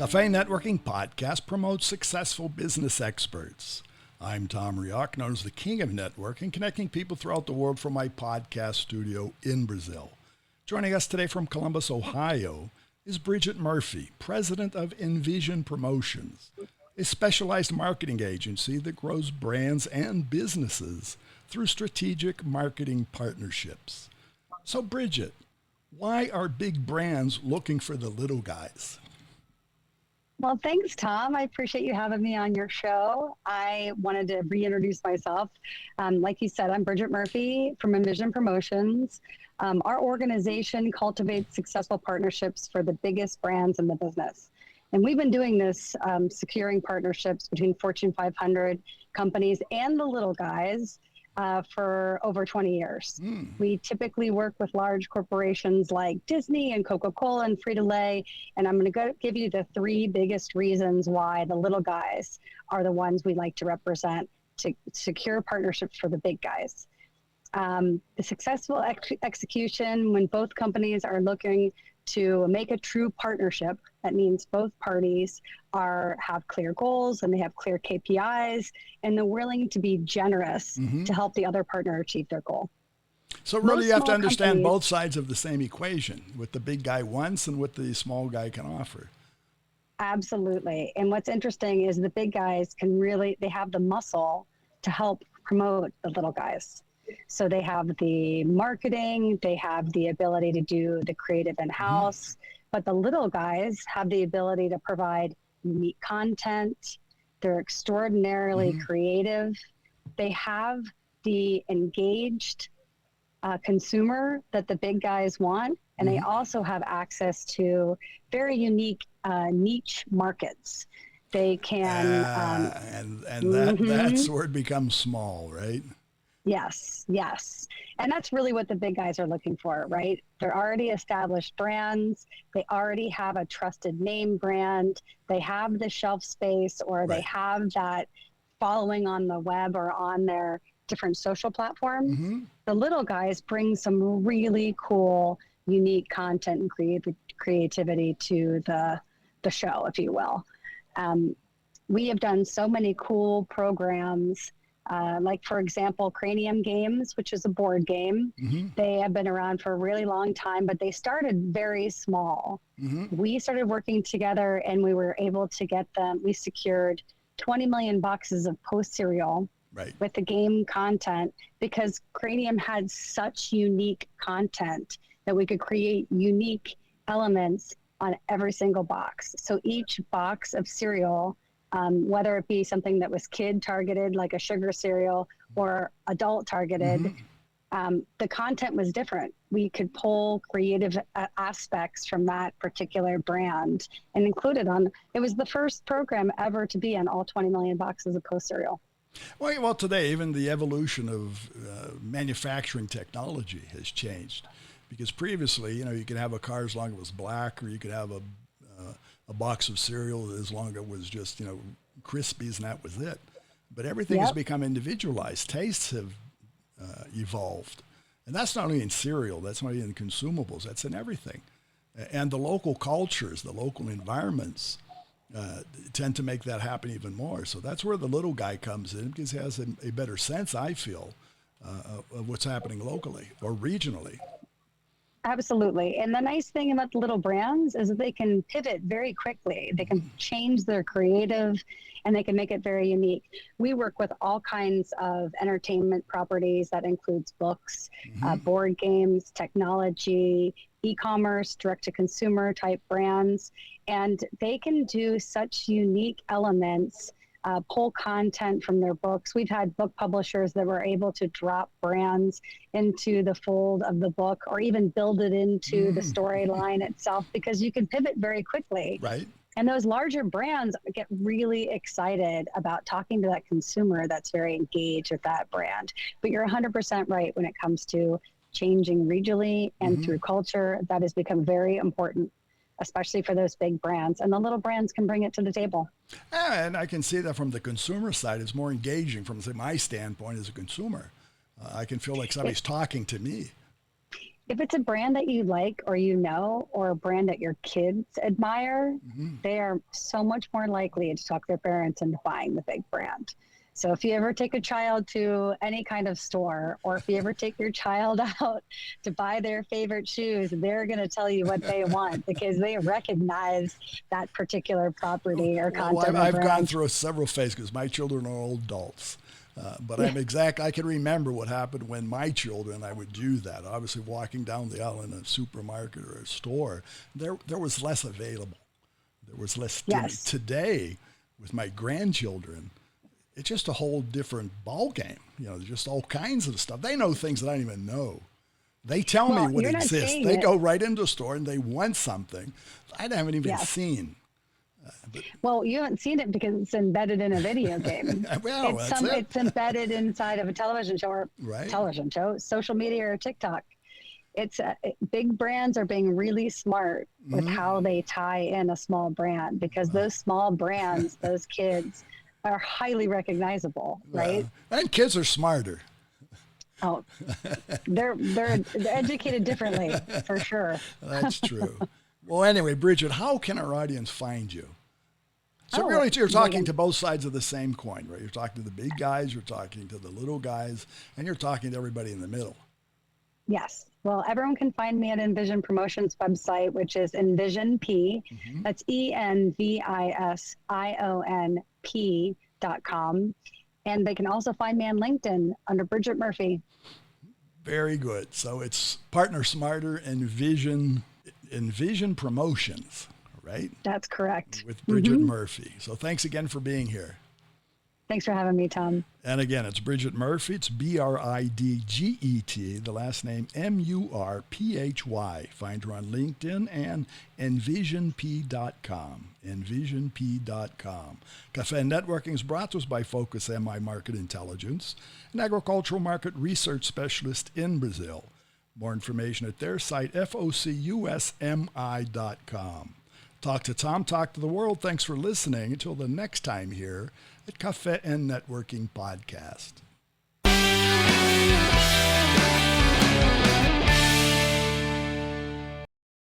Café and Networking Podcast promotes successful business experts. I'm Tom Reaoch, known as the King of Networking, connecting people throughout the world from my podcast studio in Brazil. Joining us today from Columbus, Ohio, is Bridget Murphy, president of Envision Promotions, a specialized marketing agency that grows brands and businesses through strategic marketing partnerships. So, Bridget, why are big brands looking for the little guys? Well, thanks, Tom. I appreciate you having me on your show. I wanted to reintroduce myself. Like you said, I'm Bridget Murphy from Envision Promotions. Our organization cultivates successful partnerships for the biggest brands in the business. And we've been doing this, securing partnerships between Fortune 500 companies and the little guys for over 20 years. We typically work with large corporations like Disney and Coca-Cola and Frito-Lay, and I'm going to give you the three biggest reasons why the little guys are the ones we like to represent to secure partnerships for the big guys. The successful execution when both companies are looking to make a true partnership. That means both parties have clear goals and they have clear KPIs and they're willing to be generous to help the other partner achieve their goal. So really you have to understand both sides of the same equation, what the big guy wants and what the small guy can offer. Absolutely. And what's interesting is the big guys they have the muscle to help promote the little guys. So they have the marketing, they have the ability to do the creative in-house, but the little guys have the ability to provide unique content. They're extraordinarily creative. They have the engaged consumer that the big guys want, and they also have access to very unique niche markets. They can... that's where it becomes small, right? Yes. And that's really what the big guys are looking for, right? They're already established brands. They already have a trusted name brand. They have the shelf space, or they have that following on the web or on their different social platforms. The little guys bring some really cool, unique content and creativity to the show, if you will. We have done so many cool programs. Like, for example, Cranium Games, which is a board game. They have been around for a really long time, but they started very small. We started working together and we were able to get them. We secured 20 million boxes of Post cereal with the game content because Cranium had such unique content that we could create unique elements on every single box. So each box of cereal, whether it be something that was kid targeted, like a sugar cereal, or adult targeted, the content was different. We could pull creative aspects from that particular brand and include it on. It was the first program ever to be on all 20 million boxes of Post cereal. Well, today, even the evolution of manufacturing technology has changed, because previously, you could have a car as long as it was black, or you could have a box of cereal as long as it was just, Krispies, and that was it. But everything has become individualized. Tastes have evolved. And that's not only in cereal, that's not only in consumables, that's in everything. And the local cultures, the local environments tend to make that happen even more. So that's where the little guy comes in, because he has a better sense, I feel, of what's happening locally or regionally. Absolutely. And the nice thing about the little brands is that they can pivot very quickly. They can change their creative and they can make it very unique. We work with all kinds of entertainment properties. That includes books, board games, technology, e-commerce, direct-to-consumer type brands. And they can do such unique elements, pull content from their books. We've had book publishers that were able to drop brands into the fold of the book, or even build it into the storyline itself, because you can pivot very quickly. Right. And those larger brands get really excited about talking to that consumer that's very engaged with that brand. But you're 100% right when it comes to changing regionally and through culture. That has become very important, especially for those big brands, and the little brands can bring it to the table. And I can see that from the consumer side. It's more engaging from, say, my standpoint as a consumer. I can feel like somebody's talking to me. If it's a brand that you like or you know, or a brand that your kids admire, they are so much more likely to talk their parents into buying the big brand. So if you ever take a child to any kind of store, or if you ever take your child out to buy their favorite shoes, they're going to tell you what they want because they recognize that particular property or concept. Well, I've gone through several phases because my children are all adults. But I can remember what happened when my children, I would do that. Obviously, walking down the aisle in a supermarket or a store, there was less available. There was less. Yes. Today, with my grandchildren, it's just a whole different ball game. There's just all kinds of stuff. They know things that I don't even know. They tell me what exists. They go right into the store and they want something I haven't even seen. Well, you haven't seen it because it's embedded in a video game. Well, it's embedded inside of a television show or social media or TikTok. Big brands are being really smart with how they tie in a small brand, because those small brands, those kids are highly recognizable, right? And kids are smarter. Oh, they're educated differently, for sure. That's true. Well, anyway, Bridget, how can our audience find you? So really, you're talking to both sides of the same coin, right? You're talking to the big guys, you're talking to the little guys, and you're talking to everybody in the middle. Yes. Well, everyone can find me at Envision Promotions website, which is Envision P. That's ENVISIONP.com. And they can also find me on LinkedIn under Bridget Murphy. Very good. So it's Partner Smarter, Envision Promotions, right? That's correct. With Bridget Murphy. So thanks again for being here. Thanks for having me, Tom. And again, it's Bridget Murphy. It's Bridget, the last name Murphy. Find her on LinkedIn and envisionp.com. Envisionp.com. Café and Networking is brought to us by Focus MI Market Intelligence, an agricultural market research specialist in Brazil. More information at their site, focusmi.com. Talk to Tom, talk to the world. Thanks for listening. Until the next time here at Café and Networking Podcast.